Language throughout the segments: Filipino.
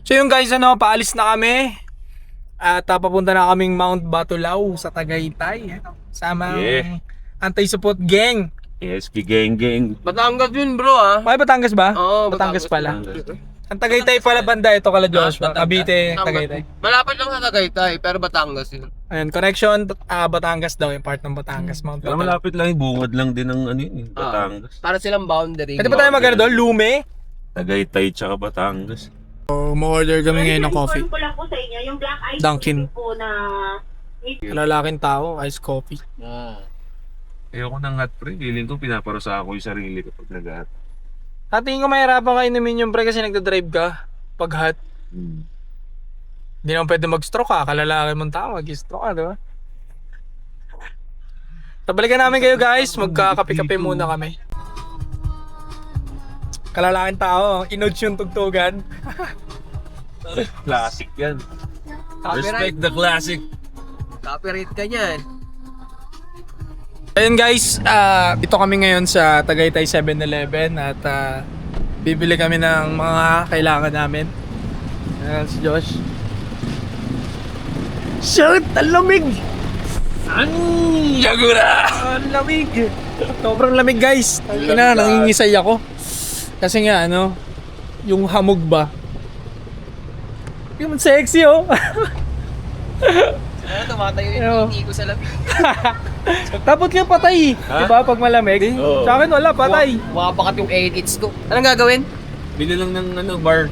So yung guys, paalis na kami. At papunta na kaming Mount Batulao sa Tagaytay. Sama ang anti-support gang. ESP gang. Batangas yun bro ah. Ay, Batangas ba? Oo, Batangas pala. Batangas. Ang Tagaytay pala banda ito kala Joshua. Cavite, Tagaytay. Malapit lang sa Tagaytay, pero Batangas yun. Ayun, connection Batangas daw, yung part ng Batangas, Mount Pero Batulao. malapit lang, bungad lang din ng Batangas. Para silang boundary. Pwede ba tayo magano doon? Lume? Tagaytay tsaka Batangas. So, ma-order kami ngayon ng coffee. ko lang po sa inyo, yung black ice Dunkin. po na Lalaking tao, iced coffee. Ayoko ng hot pre, feeling ko pinaparusa ako yung sarili ko pag nag-hot. Tingin ko mahirapan ka inumin yung pre kasi nagdadrive ka pag hot. Hindi naman pwede mag-stroke ka, kalalaki mong tao, mag-stroke ka, di ba? Tabalikan namin kayo guys, magkakape-kape muna kami. Kalalaking tao, inods yung tugtugan. Classic yan. Copyright. Respect the classic. Copyright ka niyan. Ayun guys, ito kami ngayon sa Tagaytay 7-Eleven at bibili kami ng mga kailangan namin. Ayan si Josh. Shoot! Ang lamig! Yagura! Ang lamig! Sobrang lamig guys. Nangingisay ako. Kasi nga yung hamog ba? Yung sexy oh. Tumatayo Ayun. yung hindi ko sa labi. Dapat nga patay. Diba pag malamig? Oo. Sa akin wala, patay. Wapakat yung edits ko. Anong gagawin? Bili lang ng bar.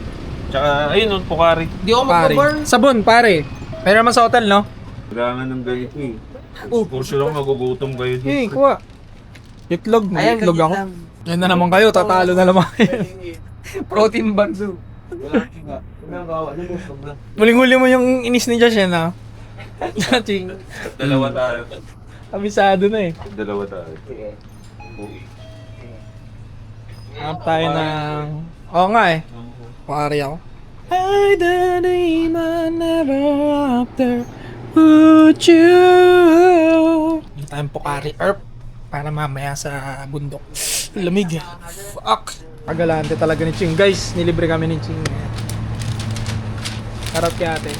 Tsaka, ayun, Pocari. Di ako Pare. mag-burn. Sabon pare. Meron naman sa hotel no? Kailangan ng ganito eh. For sure ako magugutom kayo dito. Hey, kuha. Itlog, may Ayan, itlog ganyan ako. lang. Yan na naman kayo, tatalo na naman kayo. Protein bar do. Muling-huli mo yung inis ni Josh yan ha. Ching. Dalawa tayo. Abisado na eh. Dalawa tayo. Hanap tayo ng... Oo nga eh. Pari ako. I dream I never after would you. Yung tayong Pocari Herb para mamaya sa bundok. Lamig eh. Fuck. Pagalante talaga ni Ching. Guys, nilibre kami ni Ching. Harap kay ate.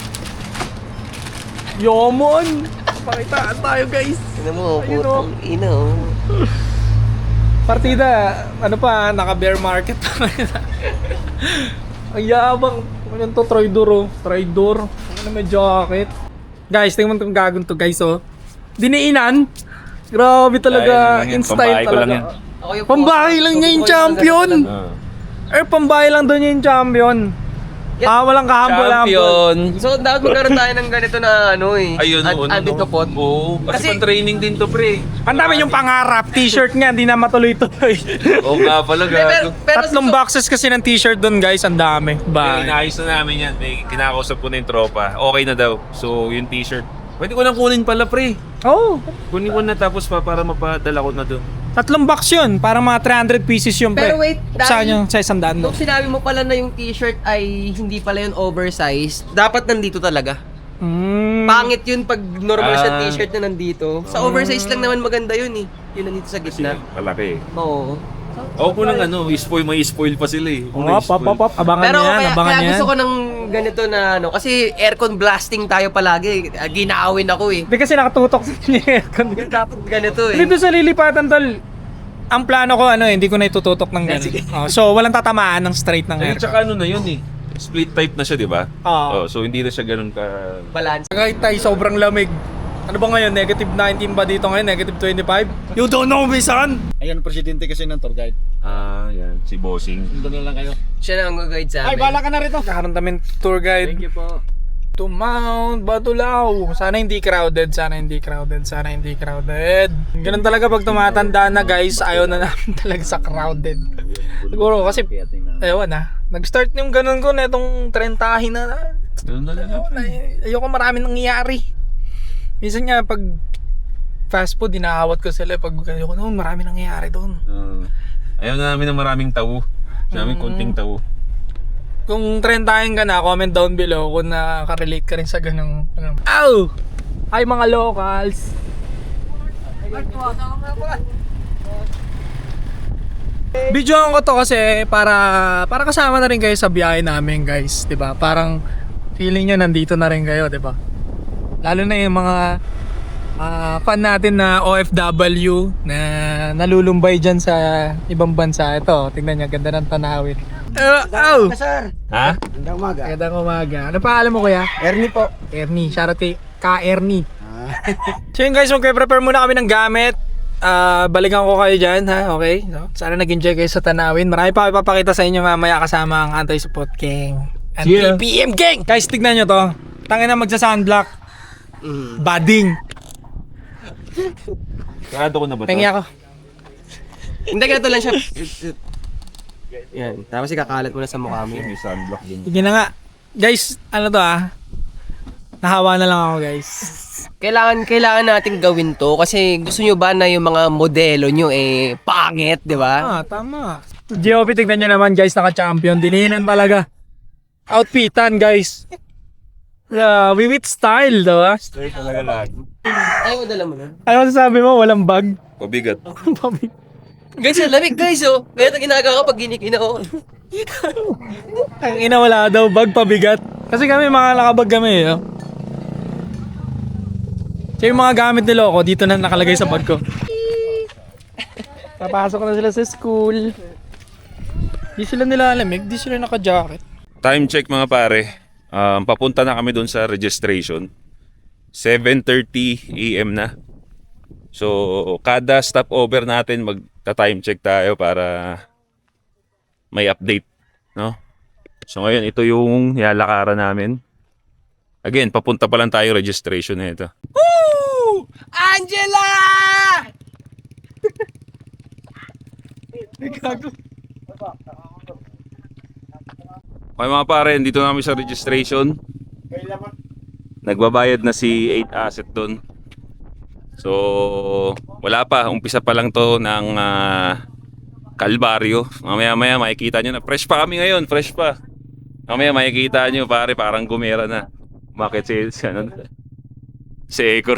Yomon! Pakitaan tayo guys. Ano mo, Ayun, putang ina oh. Partida, naka bear market. Ang yabang. Ano to, Tridor. Ano may jacket. Guys, tingnan mo itong gagawin to guys oh. Diniinan. Grabe talaga. Ayun lang yan, In-style pambahay ko lang talaga. yan. Ako yung Pambahay lang niya yung champion. Pambahay lang doon yung champion. Walang kahambol. So, dapat magkaroon tayo ng ganito na Ayun, Anti-kapot. Oo, kasi Kasi- training din to pre. Ang dami yung pangarap. T-shirt nga, hindi na matuloy-tuloy. Oo nga pala, gago. Tatlong boxes kasi ng t-shirt doon guys, ang dami. Kaya Ba? inaayos na namin yan. May kinakausap ko na yung tropa. Okay na daw. So, yung t-shirt. Pwede ko nang kunin pala pre. Oh, Kunin ko na tapos para mapadala ko na doon. tatlong box yun. Parang mga 300 pieces yung pre. Pero wait, Saan dahil- yung sa isang daan Nung sinabi mo pala na yung t-shirt ay hindi pala yun oversized, dapat nandito talaga. Pangit yun pag normal siya t-shirt na nandito. Sa oversized lang naman maganda yun eh. Yun nandito sa Kasi gitna. malaki eh. Oo. Ako po ng may spoil pa sila eh. Ako na Pop. Abangan Pero niya yan, kaya, abangan kaya niya gusto yan. ko ng ganito na kasi aircon blasting tayo palagi. Ginawin ako eh. Hindi kasi nakatutok sa niya yung aircon. Dapat ganito eh. Dito sa lilipatan tol, ang plano ko hindi ko na itututok ng gano'n. So walang tatamaan ng straight ng Ay, aircon. tsaka ano na yun eh. Split type na siya, di ba? Oo. So hindi na siya ganun ka... Balance. Kahit tayo sobrang lamig. Ano ba ngayon? Negative 19 ba dito ngayon? Negative 25? You don't know me, son! Ayan, presidente kasi ng tour guide. yan. Si Bossing. Doon na lang kayo. Siya na ang guide sa amin. Ay, bala ka na rito. Kakaroon namin tour guide. Thank you po. To Mount Batulao. Sana hindi crowded. Ganun talaga pag tumatanda na guys, ayaw na namin talaga sa crowded. Siguro kasi, ewan nag-start yung ganun ko na itong 30 na. Ganun na lang. Ayoko marami nangyayari. Minsan nga pag fast food, inaawat ko sila. Pag ayoko naman, marami nangyayari doon. Ayaw na namin ng maraming tawo. Gusto namin konting tawo. Kung 30 ka na, comment down below kung nakaka-relate ka rin sa ganung Ow! Hi mga locals! Videoan ko to kasi para kasama na rin kayo sa biyahe namin, guys, 'di ba? Parang feeling niyo nandito na rin kayo, 'di ba? Lalo na yung mga fan natin na OFW na nalulumbay diyan sa ibang bansa. Ito, tingnan niyo, ganda ng tanawin. Sir, Ha? gandang umaga. Magandang umaga. Ano pangalan mo, kuya? Ernie po. Ernie. Shoutout kay Ka-Ernie. So yun, guys, magpe-prepare muna kami ng gamit. Balikan ko kayo dyan, ha? Okay? So, sana nag-enjoy kayo sa tanawin. Marami pa kayo papakita sa inyo mamaya kasama ang Anti-Support Gang and PPM Gang. Guys, tignan nyo to. Tangin na magsa-sunblock. Bading. Sarado ko na ba to? Pengi ako. Hindi, ganito lang siya. Yan. Tapos ikakalat mo na sa mukha mo. May sunblock din. Sige na nga. Guys, ano to, nahawa na lang ako, guys. Kailangan nating gawin to kasi gusto nyo ba na yung mga modelo nyo pangit, di ba? Tama. GOP, tignan nyo naman, guys, naka-champion. Dinihinan talaga. Outfitan, guys. Yeah, we with style, diba? Straight talaga lagi. Ayaw, dala mo na. Ano sabi mo? Walang bag? Pabigat. Guys, ang lamig guys, oh. Kaya ito ginagawa ko pag ginikina ko. Ang ina, wala daw bag, pabigat. Kasi kami mga nakabag kami, So yung mga gamit ni Loco, dito na nakalagay sa bag ko. Papasok na sila sa school. Di sila nilalamig, di sila naka-jacket. Time check mga pare. Papunta na kami doon sa registration. 7:30 AM na. So, kada stopover natin magta-time check tayo para may update, no? So ngayon ito yung nilalakaran namin. Again, papunta pa lang tayo registration na ito. Woo! Angela! Okay mga pare, dito namin sa registration. Nagbabayad na si 8 Asset doon. So, wala pa. Umpisa pa lang to ng Kalbaryo. Mamaya makikita nyo na. Fresh pa kami ngayon, fresh pa. Mamaya makikita nyo pare, parang gumera na. Bakit si Ekor.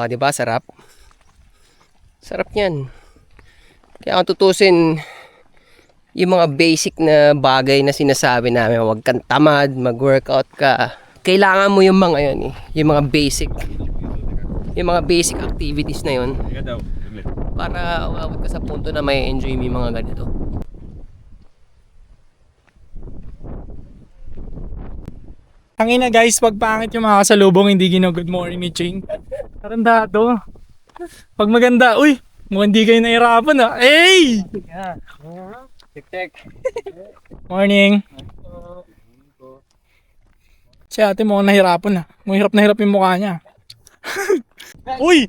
Di ba? Sarap. Sarap niyan. Kaya kung tutusin yung mga basic na bagay na sinasabi namin, huwag kang tamad, mag-workout ka. Kailangan mo yung mga yun yung mga basic activities na yun para umabot ka sa punto na may enjoy mo yung mga ganito. Tangina, guys, pag pangit yung mga kasalubong, hindi good morning ni Ching. Tarandado. Pag maganda, uy, mukhang hindi kayo nahirapan Hey! Check. Morning. Si ate mukhang nahirapan Mukhang hirap na hirap yung mukha niya. Uy!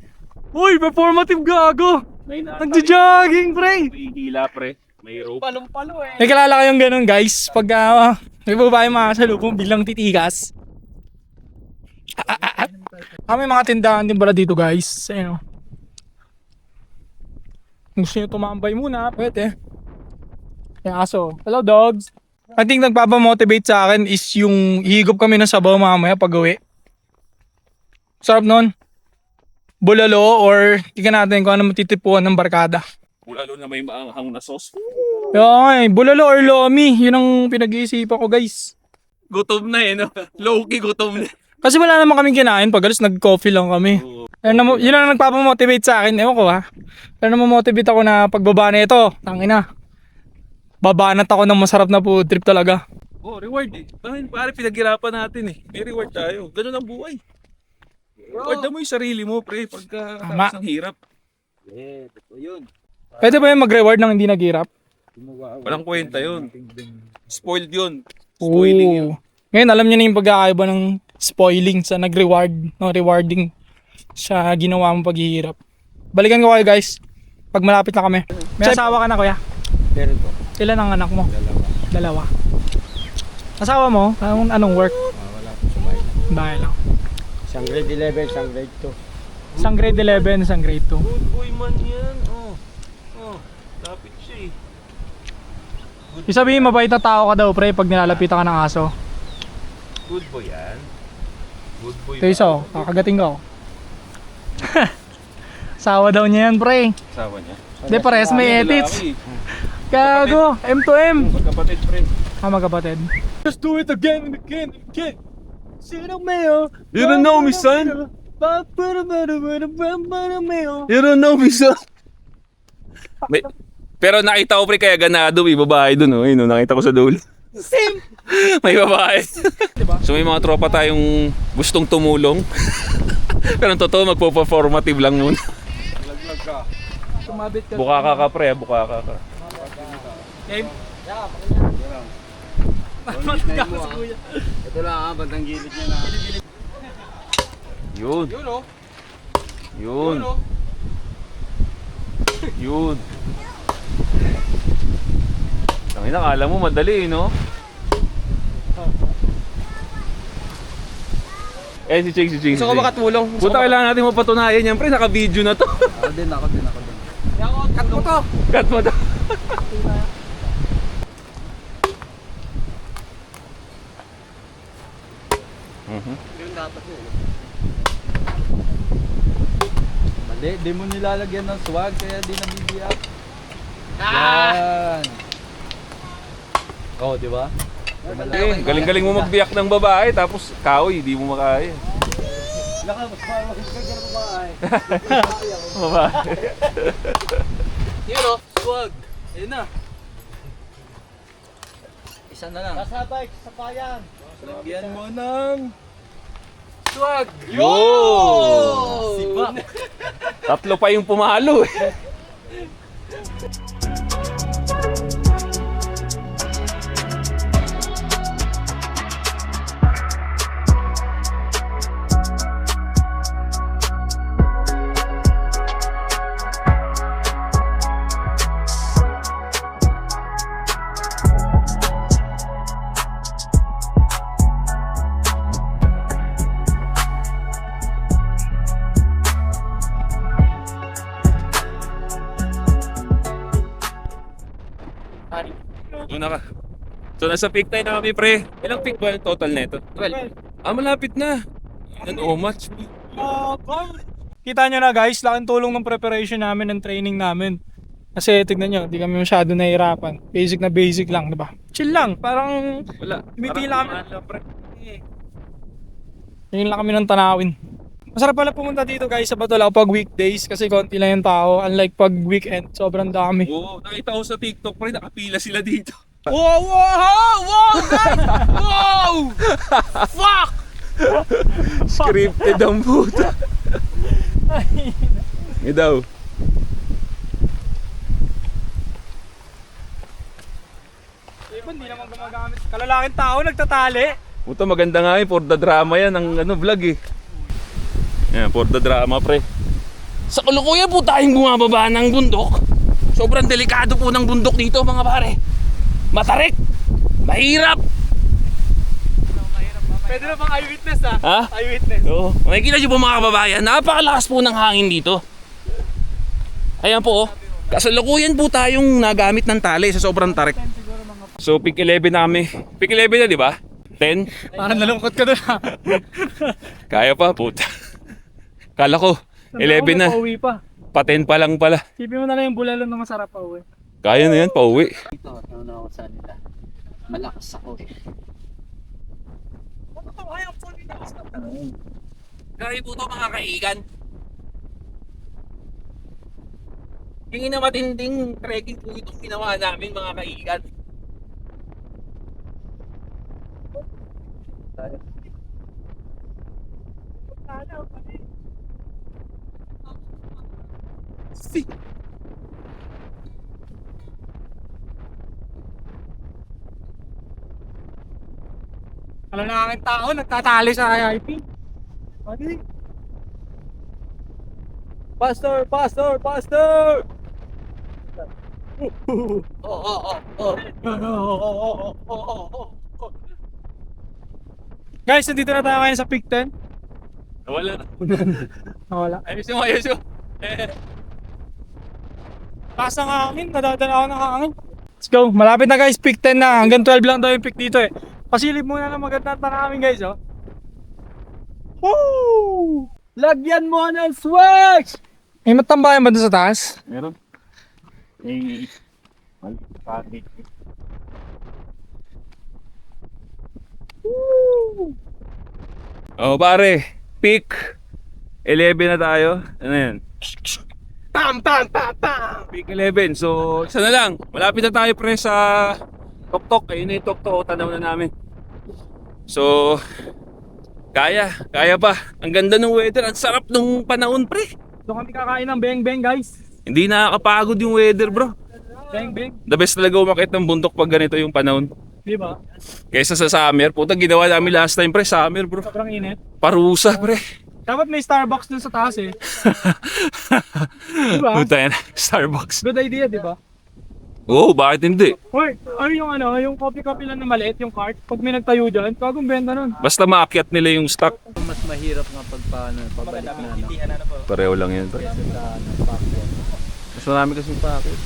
Uy, performative gago! Nagja-jogging, pre! May hila pre, may rope. Palong-palo May kilala kayong ganun, guys. Pag may babae mga kasalubong, biglang titigas. May mga tindahan din pala dito, guys. Ayun, gusto nyo tumambay muna, pwede. Yung aso. Hello, dogs. I think nagpapamotivate sa akin is yung higop kami ng sabaw mamaya pag uwi. Sarap nun. Bulalo or tingnan natin kung ano matitipuan ng barkada. Lalo na may maanghang na sauce. Bulalo or lomi. Yun ang pinag-iisipan ko, guys. Gutom na no? Low-key gutom na. Kasi wala naman kaming kinain. Pag alis, nag-coffee lang kami. Yun ang nagpapamotivate sa akin. Ewan ko Pero namomotivate ako na pagbaba na ito. Tangina. Babanat ako ng masarap na food trip talaga. Oh, reward eh. Pare, pinaghirapan natin eh. May reward tayo. Ganun ang buhay. Reward mo yung sarili mo, pre, pagka Tama. tapos ng hirap. Pwede ba yung mag-reward ng hindi naghirap? Walang kwenta yun. Spoiled yun. Spoiling yun. Ngayon, alam niyo na yung pagkakaiba ng spoiling sa nag-reward, no, rewarding sa ginawa mong paghihirap. Balikan ko kayo guys, pag malapit na kami. May asawa ka na kuya? Meron po. Ilan ang anak mo? Dalawa. Asawa mo? Anong work? Wala po sa bahay. Bahay lang. Isang grade 11, isang grade 2. Isang grade 11, isang grade 2. Good boy man yan. Oh, lapit siya eh. Yung sabihin, mabait na tao ka daw pre pag nilalapitan ka ng aso. Good boy yan. Good boy. Ito isa oh, kakagating ka oh. Asawa daw niya yan pre. Asawa niya. Hindi pares may edits. Lalaki. Gago, M to M. Magkapatid, pre. Magkapatid. Just do it again and again and again. Sino mayo? You don't know me, son. You don't know me, son. Pero nakita ko pre kaya ganado may babae dun oh. Ayun, nakita ko sa dulo. Same. May babae. Diba? So may mga tropa tayong gustong tumulong. Pero ang totoo magpo-performative lang muna. Sumabit ka. Buka ka pre, buka ka. Game. Ito lang bandang gilid niya na. Yun. Yun oh. Yun. Yun oh. Yun. Tangina, akala mo madali, no? Si Ching. Gusto ko makatulong. Puta, kailangan natin mapatunayan yan, pre. Naka-video na to. Ako din. Cut mo to. Cut mo to. Yun dapat yun. Mali, di mo nilalagyan ng swag kaya di nabibiyak. Yan. Oh, di ba? Galing-galing mo magbiyak ng babae, tapos kahoy, di mo makaya. Laka, mas mawagin ka dyan babae. Babae. Yun o, swag. Ayun na. Isa na lang. Kasabay sa payan. Lagyan mo ng Swag. Yo! sipa. Tatlo pa yung pumalo eh. Una ka. So nasa peak time na kami pre. Ilang peak ba yung total nito? 12. Malapit na. Ano much? Kita nyo na guys, laking tulong ng preparation namin, ng training namin. Kasi tignan nyo, di kami masyado nahihirapan. Basic na basic lang, di ba? Chill lang, parang Wala. Tumitila kami. Parang pre. yun lang kami ng tanawin. Masarap pala pumunta dito guys sa Batulao pag weekdays kasi konti lang yung tao. Unlike pag weekend, sobrang dami. Oo, nakita ko sa TikTok pre, nakapila sila dito. Wow, wow, wow, guys! Wow! Fuck! Scripted ang puta. May daw. Iba, hindi naman gumagamit. Kalalaking tao, nagtatali. Puta, maganda nga for the drama yan ang vlog eh. Yan, for the drama pre. Sa kalukuyan po tayong bumababa ng bundok. Sobrang delikado po ng bundok dito mga pare. Matarik. Mahirap. Pwede na bang eyewitness ha? Ha? Eyewitness. Oo. Makikita nyo po mga kababayan, napakalakas po ng hangin dito. Ayan po oh. Kasalukuyan po tayong nagamit ng tali sa sobrang tarik. So peak 11 na kami. Peak 11 na di ba? 10? Parang nalungkot ka doon ha. Kaya pa puta. Kala ko 11 na. Pauwi pa. Pa 10 pa lang pala. Sipin mo na lang yung bulalo na masarap pa uwi. Kaya na yan, pauwi. Ito, ano ako sa nila. Malakas ako eh. Kaya po ito mga kaigan. Hindi na matinding trekking po itong ginawa namin mga kaigan. Alam na aking tao, nagtatali sa IIP. Mali. Pastor! Pastor! Pastor! Guys, nandito na tayo ngayon sa Peak 10. Wala na. Wala. Ayos mo. Taas ng hangin, nadadala ako ng hangin. Let's go, malapit na guys, Peak 10 na. Hanggang 12 lang daw yung peak dito eh. Pasilip muna ng magandang tanawin guys, oh. Woo! Lagyan mo ng switch! May matambayan ba doon sa taas? Meron. Pati. Oh pare, peak 11 na tayo. Ano yan? Pam, pam, pam, pam! Peak 11. So, isa na lang. Malapit na tayo pre sa Tok-Tok. Ayun na yung Tok-Tok. Tanaw na namin. So, kaya pa. Ang ganda ng weather. Ang sarap ng panahon pre. Doon kami kakain ng beng-beng guys. Hindi nakakapagod yung weather bro. Beng-beng, The best talaga umakit ng bundok pag ganito yung panahon. di ba? Kaysa sa summer. Puta, ginawa namin last time pre. Summer bro. Sobrang init. Parusa pre. Dapat may Starbucks doon sa taas eh. Diba? Puta yan. Starbucks. Good idea, di ba? Oo, bakit hindi? Or yung coffee lang na maliit, yung cart. Pag may nagtayo dyan, bagong benta nun. Basta maakyat nila yung stock. Mas mahirap nga pag paano, pabalik na. No? Pareho lang yan pre. Mas marami kasing packet.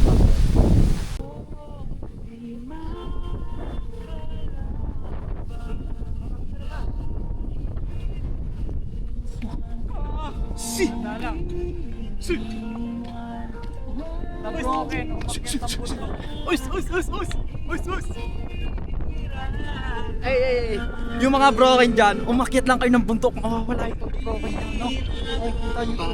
Ay. Yung mga broken dyan, umakyat lang kayo ng bundok. Mawawala yung broken dyan, no? Ay, kita nyo.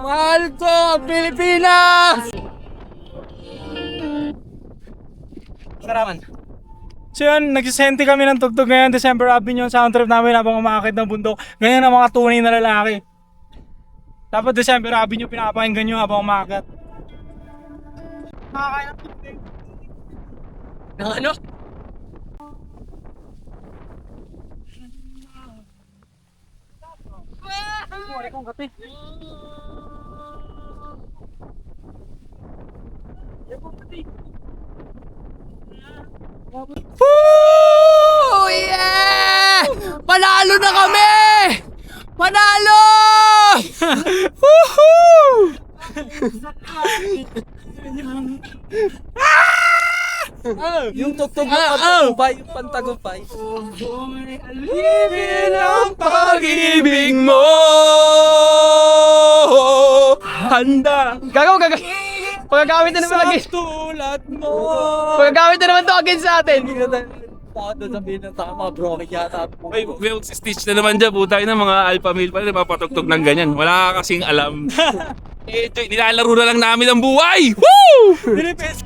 Mahal ko, Pilipinas! Saraman. So yun, nagsisenti kami ng tugtog ngayon, December Avenue, yung sound trip namin habang umakakit ng bundok. Ganyan ang mga tunay na lalaki. Dapat December Avenue pinapakinggan nyo habang umakakit. Nakakain ng tugtog. Ano? Sorry kong kati. Woo! Yeah! Panalo na kami! Panalo! Woohoo! Yung tugtog ng pagtagumpay, yung pantagumpay. Alipin ang pag-ibig mo. Handa. Gagaw. Pagagamit na naman again. Tulad mo. Pagagamit na naman to again sa atin. Bakit doon sabihin ng mga broken yata? May Stitch na naman dyan. Puta na mga alpha male pa rin. Napapatugtog ng ganyan. Wala ka kasing alam. Nilalaro na lang namin ang buhay. Woo! Philippines.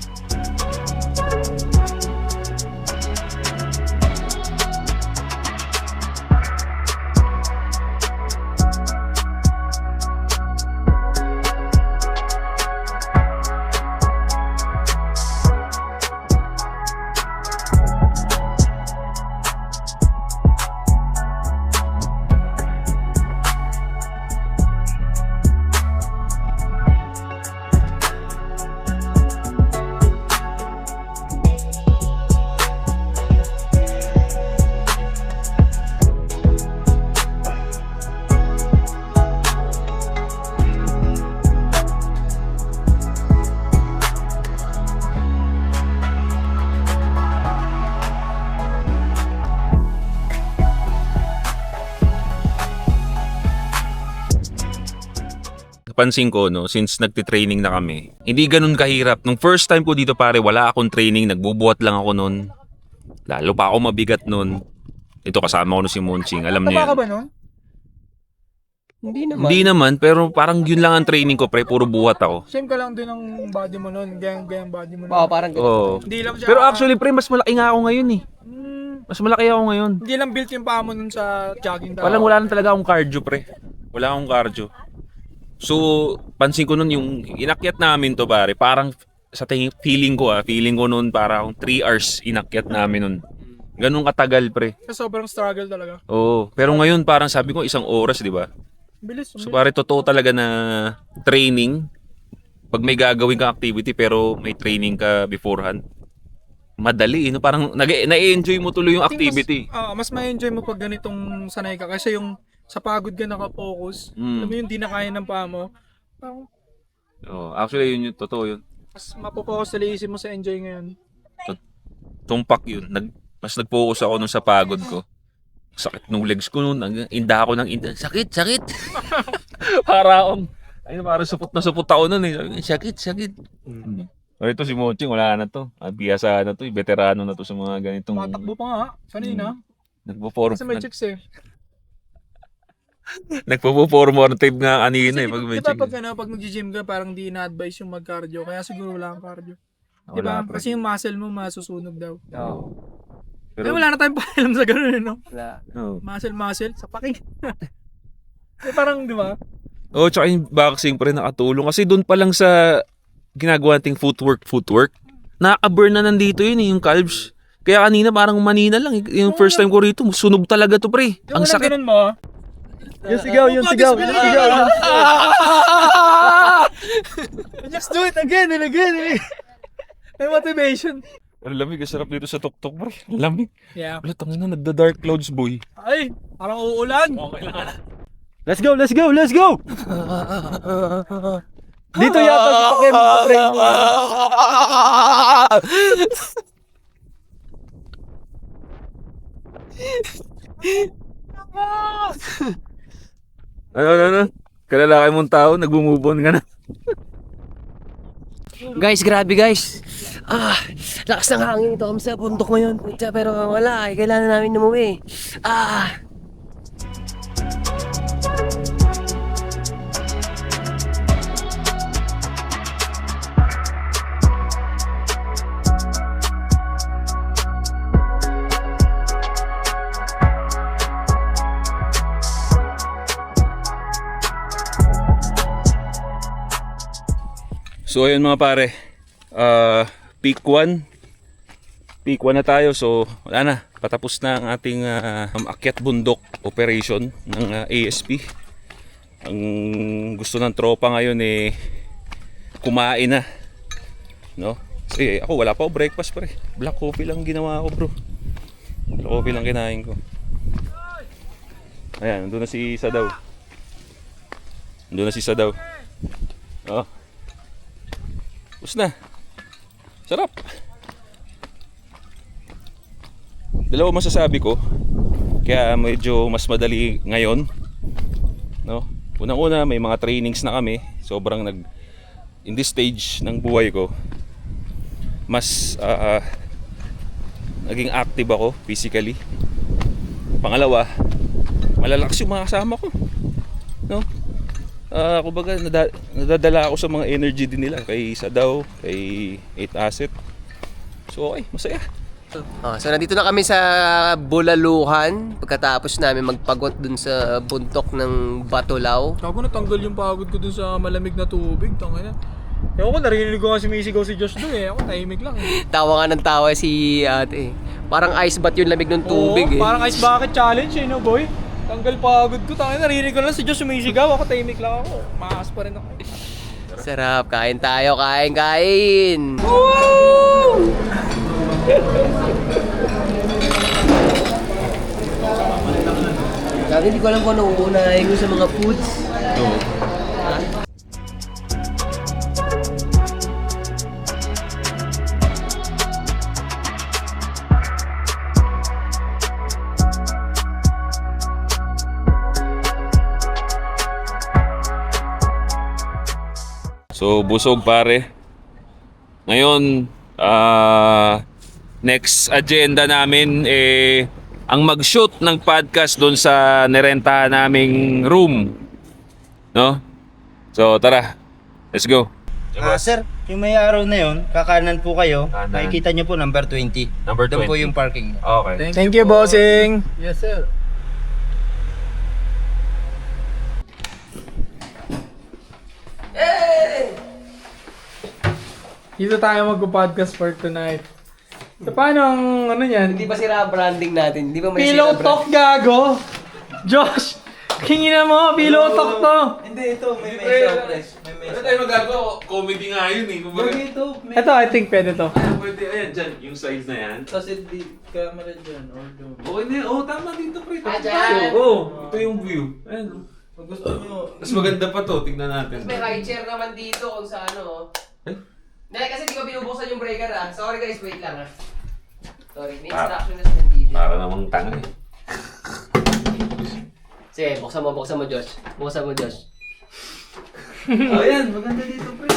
Pansin ko, no, since nagtitraining na kami, hindi ganun kahirap. Nung first time ko dito pare, wala akong training, nagbubuhat lang ako nun. Lalo pa ako mabigat nun. ito kasama ko na si Monching, alam niya Tama ka yan. ba nun? Hindi naman. Hindi naman, pero parang yun lang ang training ko, pre. Puro buhat ako. Same ka lang din ang body mo nun. Gayang body mo nun. Oo, parang ganun. Oo. Hindi lang siya. Pero actually, pre, mas malaki nga ako ngayon eh. Mas malaki ako ngayon. Hindi lang built yung paa mo nun sa jogging daw. Walang wala na talaga akong cardio, pre. Wala akong cardio. So, pansin ko nun yung inakyat namin to, pare. Parang sa feeling ko nun para akong 3 hours inakyat namin nun. Ganun katagal, pre. Sobrang struggle talaga. Oo. Pero ngayon parang sabi ko 1 oras, di ba? Bilis. So pare, totoo talaga na training. Pag may gagawin kang activity pero may training ka beforehand, madali, no? Parang na-enjoy mo tuloy yung activity. Mas ma-enjoy mo pag ganitong sanay ka. Kasi yung sa pagod ka nakafocus. Alam mo yun, di na kaya ng paa mo. Parang Oh, actually yun yung totoo yun. mas mapopokus sa isip mo sa enjoy ngayon. Tumpak yun. Mas nag-focus ako nun sa pagod ko. Sakit nung legs ko nun. Inda ako ng inda. Sakit! Para akong, parang supot na supot ako nun eh. Sakit! O ito si Moching, wala na to. Biyasa na to, veterano na to sa mga ganitong... Matakbo pa nga. Sanay na. Nagpo-form. Kasi may chicks eh. Nagpo-formative nga kanina eh. Pag may Diba chick. pag nag-gym ka, parang di na-advise yung mag-cardio. Kaya siguro wala kang cardio. Diba? Wala, pre. Kasi yung muscle mo masusunog daw. Oo. Pero wala na tayong pakialam sa ganun eh, no? Wala. Oh. Muscle, sa paking. Parang, di ba? Oh, tsaka yung boxing pa rin nakatulong. Kasi doon pa lang sa ginagawa nating footwork, nakaka-burn na nandito yun eh, yung calves. Kaya kanina parang manina lang. Yung first time ko rito, sunog talaga to, pre. Ang sakit. Ganun mo. Yung sigaw. Just do it again and again. May motivation. Ang lamig, ang sarap dito sa tuktok, pre. Ang lamig. Yeah. Wala, tangin na, nagda-dark clouds, boy. Ay, parang uulan. Okay lang. Let's go! Dito yata sa pakim. Ano? Kalalaki mong tao, nag-move on ka na. Guys, grabe guys. Lakas ng hangin ito kami sa bundok ngayon. Putya, pero wala, kailangan namin umuwi. So ayun mga pare, peak 1 na tayo. So wala na, patapos na ang ating akyat bundok operation ng ASP. Ang gusto ng tropa ngayon eh kumain na, no? Kasi ako wala pa ako breakfast, pre. Black coffee lang ginawa ko, bro. Black coffee lang kinain ko. Ayan, nandun na si Sadaw. Oh. Tapos na. Sarap. Dalawa masasabi ko. Kaya medyo mas madali ngayon. No? Unang-una, may mga trainings na kami. Sobrang in this stage ng buhay ko, mas naging active ako physically. Pangalawa, malalakas yung mga kasama ko. No? Kumbaga nadadala ako sa mga energy din nila, kay Sadaw, kay 8 Asset. So okay, masaya. So nandito na kami sa Bulaluhan pagkatapos namin magpagot dun sa buntok ng Batulaw. Ako natanggal yung pagod ko dun sa malamig na tubig. Tangina. Ewan ko, narinig ko nga sumisigaw si Josh doon eh. Ako tahimik lang eh. Tawa nga ng tawa si ate. Parang ice bath yung lamig ng tubig eh. Parang ice bucket challenge eh, no boy? Tanggal pagod ko. Tangina, narinig ko lang si Josh sumisigaw. Ako tahimik lang ako. Makas pa rin ako. Sarap, kain tayo, kain! Sabi, hindi ko alam kung ano uunahin ko sa mga foods. So busog pare. Ngayon, next agenda namin ang mag-shoot ng podcast doon sa nirentahan naming room. No? So, tara. Let's go. Sir, yung may araw na yun, kakanan po kayo. Kanan. Makikita nyo po number 20. Number Doon po 20. yung parking. Okay. Thank you, bossing. Yes, sir. Dito tayo mag-podcast for tonight. So, paano ang ano yan? Hindi ba sira ang branding natin? Hindi ba may Pillow sira talk, gago! Josh! Kingin mo, pillow talk to! Hindi, ito. May surprise. May Ano tayo magagawa? Comedy nga yun eh. Kumbaga. ito. Ito, I think pwede to. Pwede, ayan, dyan. Yung size na yan. Kasi di camera dyan. Or doon. Okay na yun. Tama dito, pre. Ah, Tapos dyan. tayo. Oo, ito yung view. Ayan. Pag gusto nyo. Mas maganda pa to. Tingnan natin. May high chair naman dito kung sa ano. Eh? Hindi, kasi di ko binubuksan yung breaker ah. Sorry guys, wait lang ah. Sorry, may Ah. instruction na sa dito. Para namang tanga eh. Sige, buksan mo Josh. Buksan mo Josh. Oh, ayan. Maganda dito, pre.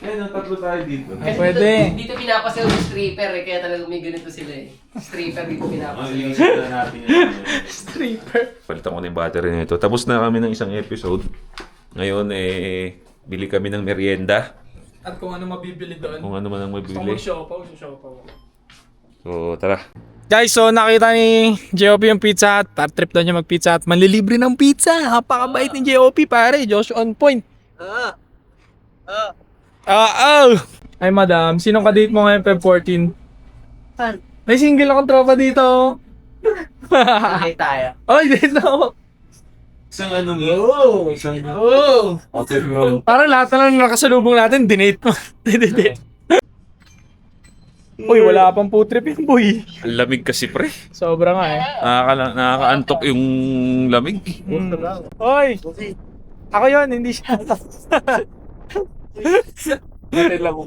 Ayan, tatlo tayo dito. Ay, pwede. Dito pinapasal yung stripper eh, kaya talagang may ganito sila eh. Stripper dito Ang pinapasal. ilisip na natin yan. Stripper. Palitan ko na yung battery nito. Tapos na kami ng isang episode. Ngayon, bili kami ng merienda. At kung ano mabibili doon. Kung ano man ang Gusto mabili. mag-siopaw, siopaw. So, tara. Guys, so nakita ni JOP yung Pizza Hut. Par trip daw niya mag-Pizza Hut. Manlilibre ng pizza. Napakabait ni JOP, pare. Josh on point. Ay, madam. Sinong kadate mo ngayon, Feb 14? May single akong tropa dito. Okay tayo. Ay, date na ako. Isang ano mo? Isang Oh. okay, bro. Parang lahat na lang nakasalubong natin, dinate mo. Dinate. Uy, wala pang food trip yun, boy. Ang lamig kasi, pre. Sobra nga eh. Nakakaantok yung lamig. Oy! Ako yun, hindi siya.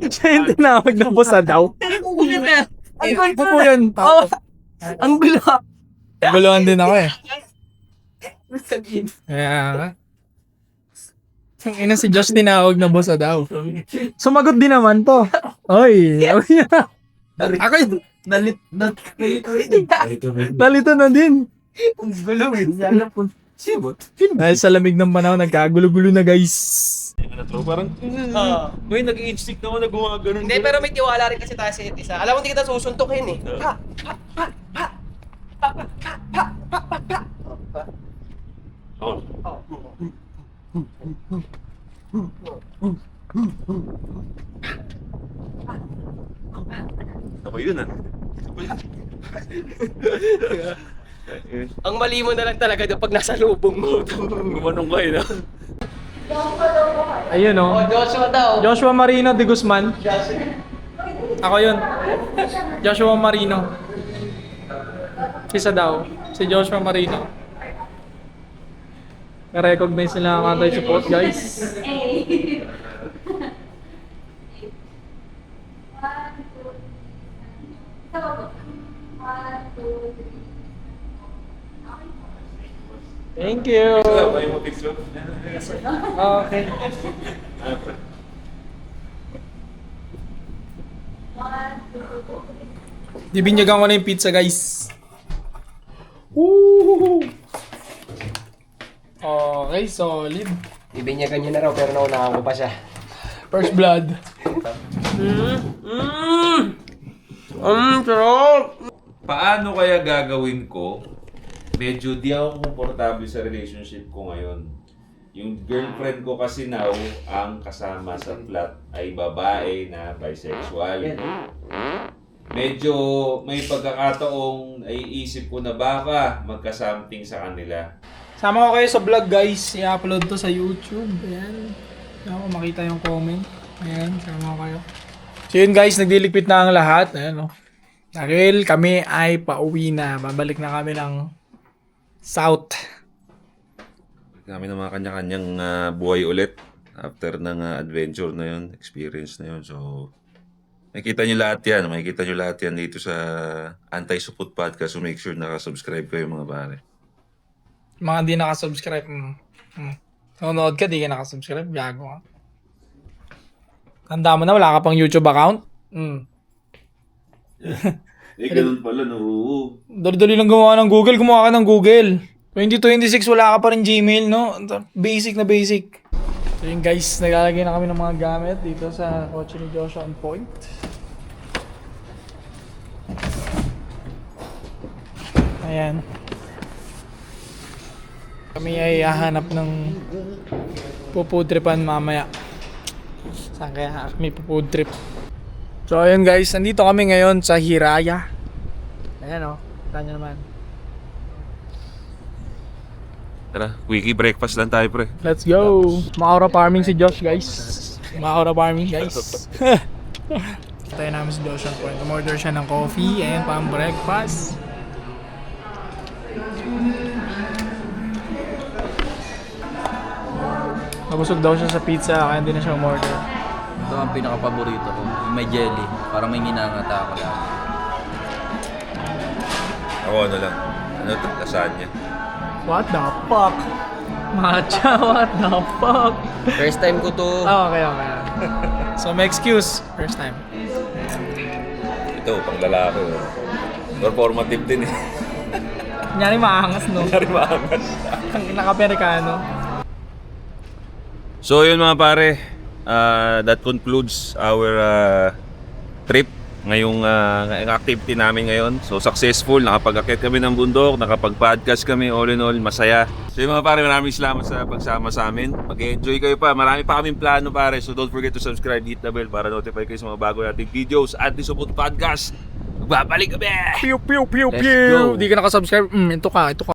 Siya yung tinawag na bossa daw. Ako po yun. Ang gulo. Guluhan din ako eh. Kaya ang ina si Josh tinawag na bossa daw. Sumagot din naman to. Oy! Ako yun. Nalito na din. Dahil sa lamig ng panahon, nagkagulo-gulo na guys. Parang, may nag-i-stick naman na gumagano. Hindi, pero may tiwala rin kasi tayo sa isa't isa. Alam mo, hindi kita susuntukin eh. Oh. Ako yun ah. Ang mali mo na lang talaga pag nasa lubong mo. Gumanong kayo na. Ayun oh. Oh, Joshua daw. Joshua Marino de Guzman. Ako yun. Joshua Marino. Isa daw. Si Joshua Marino. Na-recognize nila ang anti-support guys. Thank you. Okay. Dibinyagan ko na yung pizza guys. Woo! Okay, solid. Ibinyagan nyo na raw pero naunahan ko pa siya. First blood. Sarap! Paano kaya gagawin ko? Medyo di ako komportable sa relationship ko ngayon. Yung girlfriend ko kasi now, ang kasama sa flat ay babae na bisexual. Medyo may pagkakataong ay isip ko na baka magka-something sa kanila. Sama ko kayo sa vlog guys. I-upload to sa YouTube. Ayan. Ako makita yung comment. Ayan, sama ko kayo. So yun guys, nagdiligpit na ang lahat. Ayan o. Dahil kami ay pauwi na. Babalik na kami ng South. Kami ng mga kanya-kanyang buhay ulit after ng adventure na yun, experience na yun. So, makikita nyo lahat yan. Makikita nyo lahat yan dito sa Anti-Supot Podcast. So, make sure nakasubscribe kayo mga pare. Mga di nakasubscribe. Nanonood ka, di ka nakasubscribe. Gago ka. Tanda mo na, wala ka pang YouTube account? ganun pala, no? Oo. Dali-dali lang gumawa ng Google. Gumawa ka ng Google. 2026, wala ka pa rin Gmail, no? Basic na basic. So yun guys, naglalagay na kami ng mga gamit dito sa kotse ni Joshua on point. Ayan. Kami ay hahanap ng pupudripan mamaya. Saan kaya kami pufood trip? So ayun guys, nandito kami ngayon sa Hiraya. Ayan o, kita nyo naman. Tara, quickie breakfast lang tayo, pre. Let's go! Maura farming si Josh guys. Maura farming guys. Tayo namin si Josh on point. Umorder siya ng coffee and pang breakfast. Nabusog daw siya sa pizza kaya hindi na siya umorder. Ito ang pinaka-paborito ko. Yung may jelly. Parang may nginangata ako lang. Ako ano lang. Ano ito? Lasagna. What the fuck? Matcha, what the fuck? First time ko to. Oh, okay. So may excuse. First time. Ito, pang lalaki. Performative din eh. Kunyari maangas, no? Kunyari maangas. Ang naka-Amerikano. So yun mga pare, that concludes our trip ngayong activity namin ngayon. So successful, nakapag-akit kami ng bundok, nakapag-podcast kami, all in all, masaya. So yun mga pare, maraming salamat sa pagsama sa amin. Mag-enjoy kayo pa, marami pa kaming plano pare. So don't forget to subscribe, hit the bell para notify kayo sa mga bago nating videos at Disupot Podcast. Magbabalik kami! Pew, pew, pew, Let's pew! go. Di ka nakasubscribe, ito ka.